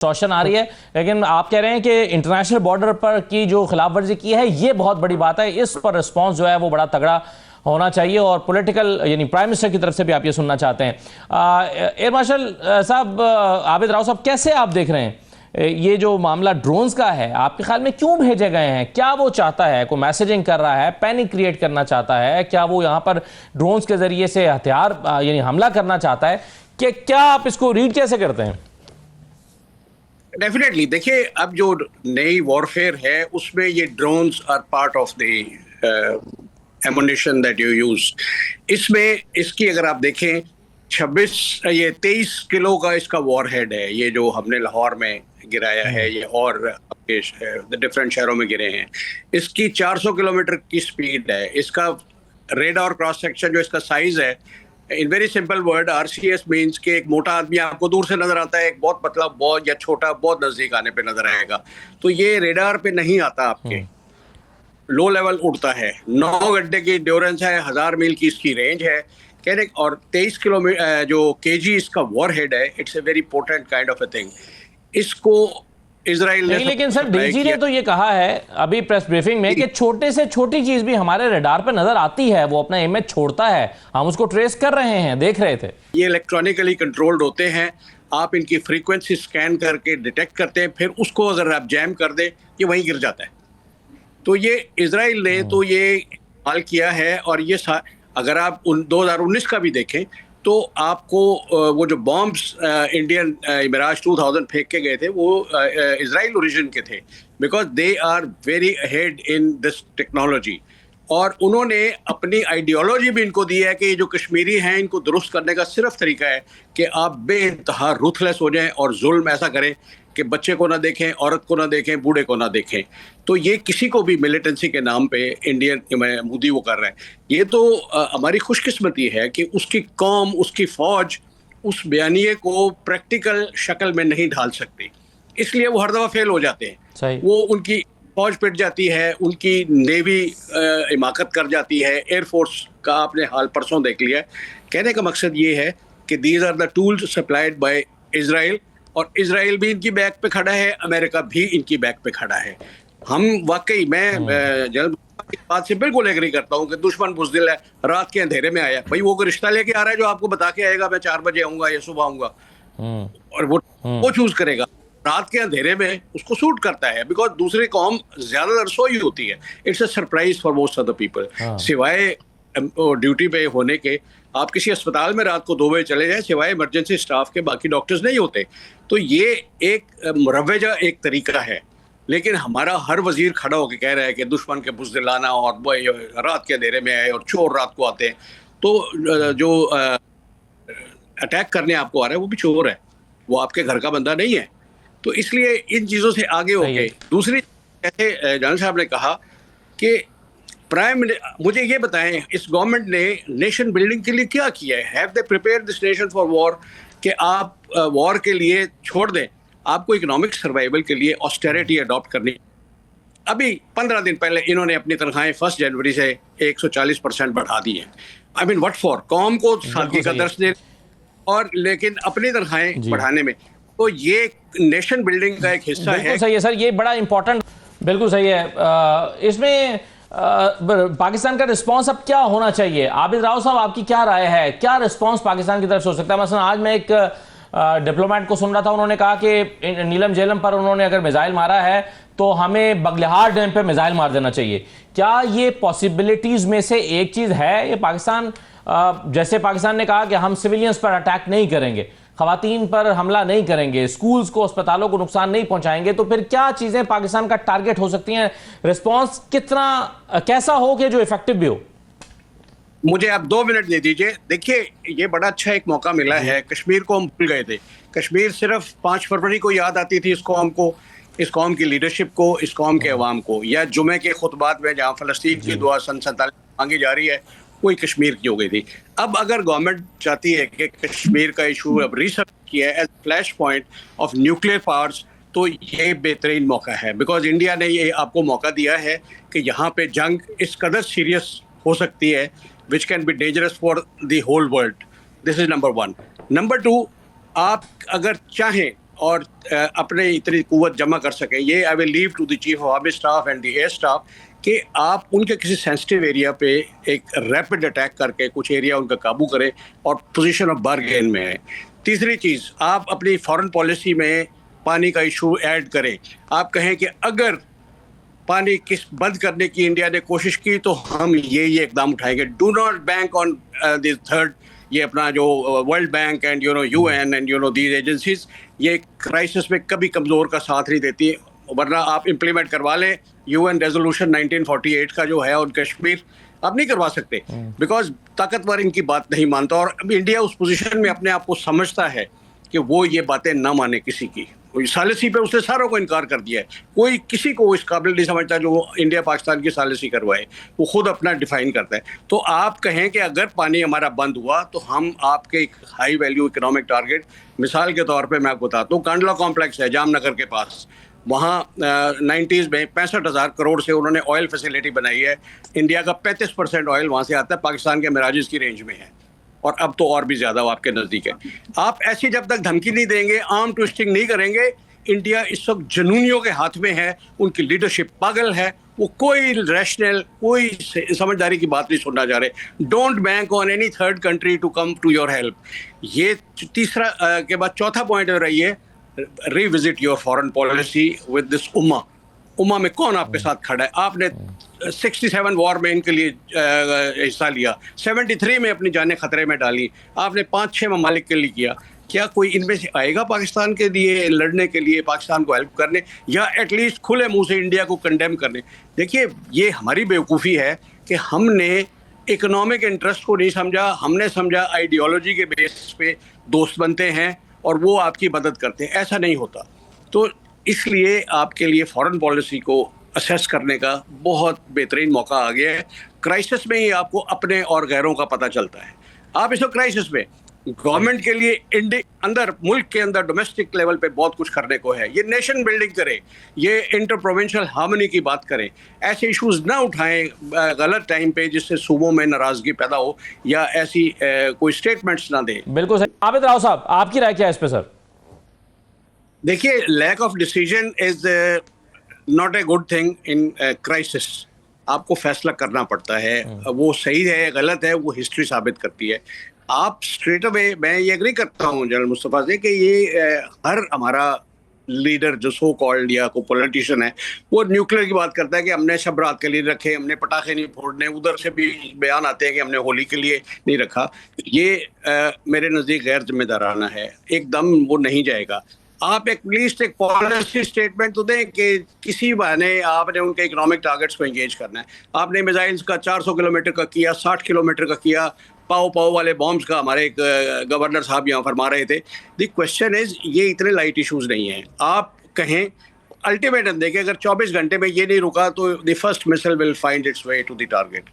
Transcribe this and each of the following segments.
Torsion आ रही है, लेकिन आप कह रहे हैं कि इंटरनेशनल बॉर्डर पर की जो खिलाफवर्जी की है ये बहुत बड़ी बात है, इस पर रिस्पॉन्स जो है वो बड़ा तगड़ा होना चाहिए और पॉलिटिकल यानी प्राइम मिनिस्टर की तरफ से भी आप ये सुनना चाहते हैं। एयर मार्शल साहब, आबिद राव साहब, कैसे आप देख रहे हैं ये जो मामला ड्रोन्स का है? आपके ख्याल में क्यों भेजे गए हैं? क्या वो चाहता है? कोई मैसेजिंग कर रहा है, पैनिक क्रिएट करना चाहता है? क्या वो यहाँ पर ड्रोन्स के जरिए से हथियार यानी हमला करना चाहता है? कि क्या आप इसको रीड कैसे करते हैं? डेफिनेटली देखिए, अब जो नई वॉरफेयर है उसमें ये drones are part of the ammunition that you use. इसमें इसकी अगर आप देखें 23 किलो का इसका वॉरहेड है, ये जो हमने लाहौर में गिराया है ये और डिफरेंट शहरों में गिरे हैं। इसकी 400 किलोमीटर की स्पीड है। इसका रेडार क्रॉस सेक्शन जो इसका साइज है, in very simple word, RCS means कि एक मोटा आदमी आपको दूर से नजर आता है, एक बहुत पतला बहुत या छोटा बहुत नजदीक आने पे नजर आएगा। तो ये रेडार पे नहीं आता, आपके लो लेवल उड़ता है। 9 घंटे की ड्योरेंस है, 1000 मील की इसकी रेंज है कहने, और 23 किलोमीटर जो केजी इसका वॉरहेड है। It's a very potent kind of a thing. इसको इजराइल ने, लेकिन सर डीजी ने तो ये कहा है अभी प्रेस ब्रीफिंग में कि छोटे से छोटी चीज भी हमारे रडार पे नजर आती है, वो अपना इमेज छोड़ता है, हम उसको ट्रेस कर रहे हैं, देख रहे थे। ये इलेक्ट्रॉनिकली कंट्रोल्ड होते हैं, आप इनकी फ्रीक्वेंसी स्कैन करके डिटेक्ट करते हैं, फिर उसको अगर आप जैम कर दें ये वहीं गिर जाता है। तो ये इजराइल ने तो ये हाल किया है। और ये अगर आप 2019 का भी देखें तो आपको वो जो बॉम्ब्स इंडियन मिराज 2000 फेंक के गए थे वो इजराइल ओरिजिन के थे, because they are very ahead in this technology. और उन्होंने अपनी आइडियोलॉजी भी इनको दी है कि जो कश्मीरी हैं इनको दुरुस्त करने का सिर्फ तरीका है कि आप बेइंतहा रूथलेस हो जाएं और जुल्म ऐसा करें कि बच्चे को ना देखें, औरत को ना देखें, बूढ़े को ना देखें। तो ये किसी को भी मिलिटेंसी के नाम पे इंडियन मोदी वो कर रहा है। ये तो हमारी खुशकिस्मती है कि उसकी कौम, उसकी फौज उस बयानिए को प्रैक्टिकल शक्ल में नहीं ढाल सकती, इसलिए वो हर दफ़ा फेल हो जाते हैं। वो उनकी फौज पिट जाती है, उनकी नेवी हिमाकत कर जाती है, एयरफोर्स का आपने हाल परसों देख लिया। कहने का मकसद ये है कि these are the tools supplied by Israel, और इजराइल भी इनकी बैक पे खड़ा है, अमेरिका भी इनकी बैक पे खड़ा है। हम वाकई, मैं जल्द बात से बिल्कुल एग्री करता हूँ कि दुश्मन बुज़दिल है, रात के अंधेरे में आया। भाई वो कोई रिश्ता लेके आ रहा है जो आपको बता के आएगा मैं 4 बजे आऊंगा या सुबह आऊंगा, और वो चूज करेगा। रात के अंधेरे में उसको सूट करता है, बिकॉज दूसरी कौम ज्यादातर सोई होती है। It's a surprise for most of the people. सिवाय ड्यूटी पे होने के, आप किसी अस्पताल में रात को 2 बजे चले जाएं, सिवाय इमरजेंसी स्टाफ के बाकी डॉक्टर्स नहीं होते। तो ये एक मुरव्वजा एक तरीका है, लेकिन हमारा हर वजीर खड़ा होकर कह रहा है कि दुश्मन के बुज़दिलाना और रात के अंधेरे में आए और चोर रात को आते हैं। तो जो अटैक करने आपको आ रहा है वो भी चोर है, वो आपके घर का बंदा नहीं है। तो इसलिए इन चीज़ों से आगे हो गए। दूसरी, जैसे जान साहब ने कहा कि मुझे ये बताएं, इस गवर्नमेंट ने नेशन बिल्डिंग के लिए क्या किया है? Have they prepared this nation for war? कि आप वॉर के लिए छोड़ दें, आपको इकोनॉमिक सर्वाइवल के लिए ऑस्टेरिटी अडॉप्ट करनी। अभी 15 दिन पहले इन्होंने अपनी तनख्वाहें 1 जनवरी से 140% बढ़ा दी हैं। I mean what for? कौम को सादगी का दर्श दे, और लेकिन अपनी तनख्वाहें बढ़ाने में। तो ये नेशन बिल्डिंग का एक हिस्सा है। सही है सर, ये बड़ा इंपॉर्टेंट, बिल्कुल सही है। इसमें पाकिस्तान का रिस्पांस अब क्या होना चाहिए? आबिद राव साहब, आपकी क्या राय है? क्या रिस्पांस पाकिस्तान की तरफ से हो सकता है? मसलन आज मैं एक डिप्लोमेट को सुन रहा था, उन्होंने कहा कि नीलम झेलम पर उन्होंने अगर मिसाइल मारा है तो हमें बगलिहार डैम पे मिसाइल मार देना चाहिए। क्या ये पॉसिबिलिटीज में से एक चीज है? ये पाकिस्तान, जैसे पाकिस्तान ने कहा कि हम सिविलियंस पर अटैक नहीं करेंगे, खवातीन पर हमला नहीं करेंगे, स्कूल्स को, अस्पतालों को नुकसान नहीं पहुंचाएंगे, तो फिर क्या चीजें पाकिस्तान का टारगेट हो सकती हैं? रिस्पांस कितना कैसा हो कि जो इफेक्टिव भी हो? मुझे आप 2 मिनट दे दीजिए। देखिए, ये बड़ा अच्छा एक मौका मिला है। कश्मीर को हम भूल गए थे। कश्मीर सिर्फ 5 फरवरी को याद आती थी इस कौम को, इस कौम की लीडरशिप को, इस कौम के अवाम को, या जुमे के खुतबात में जहाँ फ़लस्तीन की दुआ सन 47 मांगी जा रही है, कोई कश्मीर की हो गई थी। अब अगर गवर्नमेंट चाहती है कि कश्मीर का इशू अब रिसर्च किया है as flash point of nuclear powers, तो ये बेहतरीन मौका है। बिकॉज इंडिया ने ये आपको मौका दिया है कि यहाँ पे जंग इस कदर सीरियस हो सकती है, which can be dangerous for the whole world. This is number 1. Number 2, आप अगर चाहें और अपने इतनी कुव्वत जमा कर सकें, ये I will leave to the chief of army staff and the air staff कि आप उनके किसी सेंसिटिव एरिया पे एक रैपिड अटैक करके कुछ एरिया उनका काबू करें और पोजीशन ऑफ बारगेन में है। तीसरी चीज़, आप अपनी फॉरेन पॉलिसी में पानी का इशू ऐड करें। आप कहें कि अगर पानी किस बंद करने की इंडिया ने कोशिश की तो हम ये इकदाम उठाएंगे। Do not bank on this third, ये अपना जो world bank and UN and these agencies, ये क्राइसिस में कभी कमज़ोर का साथ नहीं देती, वरना आप इम्प्लीमेंट करवा लें यूएन रेजोल्यूशन 1948 का जो है और कश्मीर आप नहीं करवा सकते, बिकॉज ताकतवर इनकी बात नहीं मानता। और इंडिया उस पोजीशन में अपने आप को समझता है कि वो ये बातें ना माने किसी की। सालिसी पे उसने सारों को इनकार कर दिया है, कोई किसी को इस काबिल नहीं समझता जो इंडिया पाकिस्तान की सालिसी करवाए, वो खुद अपना डिफाइन करता है। तो आप कहें कि अगर पानी हमारा बंद हुआ तो हम आपके एक हाई वैल्यू इकोनॉमिक टारगेट, मिसाल के तौर पे मैं आपको बताता हूँ, कांडला कॉम्प्लेक्स है जामनगर के पास, वहाँ 90s में 65,000 करोड़ से उन्होंने ऑयल फैसिलिटी बनाई है। इंडिया का 35% ऑयल वहाँ से आता है, पाकिस्तान के मिराजिस की रेंज में है, और अब तो और भी ज़्यादा आपके नज़दीक है। आप ऐसी जब तक धमकी नहीं देंगे, आर्म ट्विस्टिंग नहीं करेंगे, इंडिया इस वक्त जनूनियों के हाथ में है, उनकी लीडरशिप पागल है, वो कोई रैशनल, कोई समझदारी की बात नहीं सुनना चाह रहे। Don't bank on any third country to come to your help. ये तीसरा के बाद चौथा पॉइंट रही है, revisit your foreign policy with this उम्मा में कौन आपके साथ खड़ा है। आपने 67 वॉर में इनके लिए हिस्सा लिया, 73 में अपनी जानें खतरे में डाली, आपने 5-6 ममालिक के लिए किया। क्या कोई इनमें से आएगा पाकिस्तान के लिए लड़ने के लिए, पाकिस्तान को हेल्प करने, या एटलीस्ट खुले मुंह से इंडिया को कंडेम करने? देखिए, ये हमारी बेवकूफ़ी है कि हमने इकोनॉमिक इंटरेस्ट को नहीं समझा, हमने समझा आइडियोलॉजी के बेस पे दोस्त बनते हैं और वो आपकी मदद करते हैं। ऐसा नहीं होता। तो इसलिए आपके लिए फॉरेन पॉलिसी को असेस करने का बहुत बेहतरीन मौका आ गया है। क्राइसिस में ही आपको अपने और गैरों का पता चलता है। आप इस क्राइसिस में गवर्नमेंट के लिए अंदर, मुल्क के अंदर डोमेस्टिक लेवल पे बहुत कुछ करने को है। ये नेशन बिल्डिंग करें, ये इंटर प्रोविंशियल हार्मनी की बात करें, ऐसे इश्यूज ना उठाएं गलत टाइम पे जिससे सूबों में नाराजगी पैदा हो, या ऐसी कोई स्टेटमेंट्स ना दें। बिल्कुल सही। आबिद राव साहब, आपकी राय क्या है इस पे सर? देखिए, lack of decision is not a good thing in crisis. आपको फैसला करना पड़ता है, वो सही है गलत है वो हिस्ट्री साबित करती है। आप स्ट्रेट अवे, मैं ये एग्री करता हूँ जनरल मुस्तफ़ा से कि ये हर हमारा लीडर जो सो कॉल्ड या कोई पॉलिटिशियन है, वो न्यूक्लियर की बात करता है कि हमने शब रात के लिए रखे, हमने पटाखे नहीं फोड़ने। उधर से भी बयान आते हैं कि हमने होली के लिए नहीं रखा। ये मेरे नज़दीक गैर जिम्मेदाराना है, एकदम वो नहीं जाएगा। आप एटलीस्ट एक पॉलिसी स्टेटमेंट तो दें कि किसी बहाने आपने उनके इकोनॉमिक टारगेट्स को एंगेज करना है। आपने मिसाइल्स का 400 किलोमीटर का किया, 60 किलोमीटर का किया, पाव वाले बॉम्ब्स का हमारे एक गवर्नर साहब यहाँ फरमा रहे थे। द क्वेश्चन इज, ये इतने लाइट इश्यूज नहीं हैं। आप कहें अल्टीमेटम देखें, अगर 24 घंटे में ये नहीं रुका तो the first missile will find its way to the target.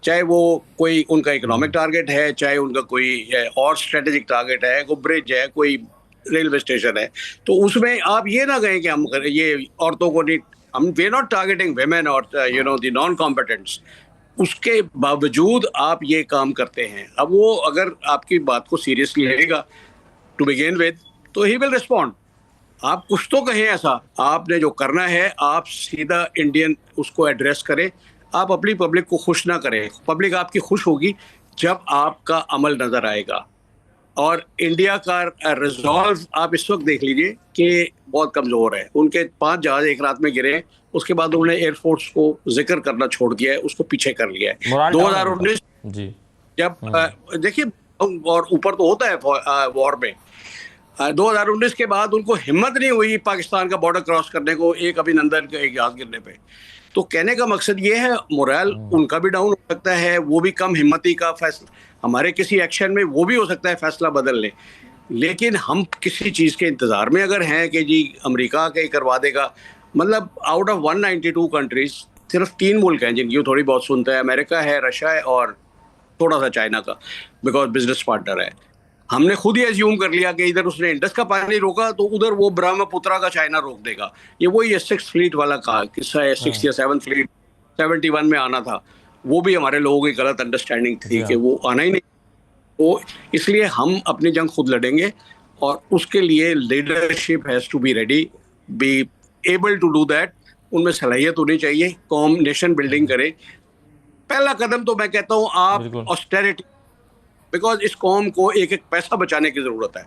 चाहे वो कोई उनका इकोनॉमिक टारगेट है, चाहे उनका कोई और स्ट्रेटेजिक टारगेट है, कोई ब्रिज है, कोई रेलवे स्टेशन है, तो उसमें आप ये ना कहें कि हम ये औरतों को नहीं, हम वे नॉट टारगेटिंग वेमेन और द नॉन कॉम्पिटेंट्स। उसके बावजूद आप ये काम करते हैं। अब वो अगर आपकी बात को सीरियसली लेगा टू बिगिन विद, तो ही विल रिस्पॉन्ड। आप कुछ तो कहें ऐसा, आपने जो करना है आप सीधा इंडियन उसको एड्रेस करें। आप अपनी पब्लिक को खुश ना करें। पब्लिक आपकी खुश होगी जब आपका अमल नजर आएगा। और इंडिया का रिजॉल्व आप इस वक्त देख लीजिए कि बहुत कमज़ोर है। उनके 5 जहाज एक रात में गिरे, उसके बाद उन्होंने एयरफोर्स को जिक्र करना छोड़ दिया है, उसको पीछे कर लिया है। 2019 जी जब देखिए, और ऊपर तो होता है वॉर में, 2019 के बाद उनको हिम्मत नहीं हुई पाकिस्तान का बॉर्डर क्रॉस करने को, एक अभिनंदन का एक जहाज गिरने पे। तो कहने का मकसद ये है, मोरल उनका भी डाउन हो सकता है, वो भी कम हिम्मती का फैसला, हमारे किसी एक्शन में वो भी हो सकता है फैसला बदल ले। लेकिन हम किसी चीज़ के इंतज़ार में अगर हैं कि जी अमेरिका के करवा देगा, मतलब आउट ऑफ 192 कंट्रीज सिर्फ 3 मुल्क हैं जिनकी थोड़ी बहुत सुनता है, अमेरिका है, रशिया है और थोड़ा सा चाइना का, बिकॉज बिजनेस पार्टनर है। हमने खुद ही एज्यूम कर लिया कि इधर उसने इंडस का पानी रोका तो उधर वो ब्रह्मपुत्रा का चाइना रोक देगा। ये वही 6th फ्लीट वाला कहा, किस्सा है 6th या 7th फ्लीट 71 में आना था, वो भी हमारे लोगों की गलत अंडरस्टैंडिंग थी कि वो आना ही नहीं। तो इसलिए हम अपनी जंग खुद लड़ेंगे और उसके लिए leadership has to be ready, be able to do that. उनमें सलाहियत होनी चाहिए, कौम नेशन बिल्डिंग करे। पहला कदम तो मैं कहता हूं आप बिल्कुल। ऑस्टेरिटी, बिकॉज इस कौम को एक एक पैसा बचाने की जरूरत है।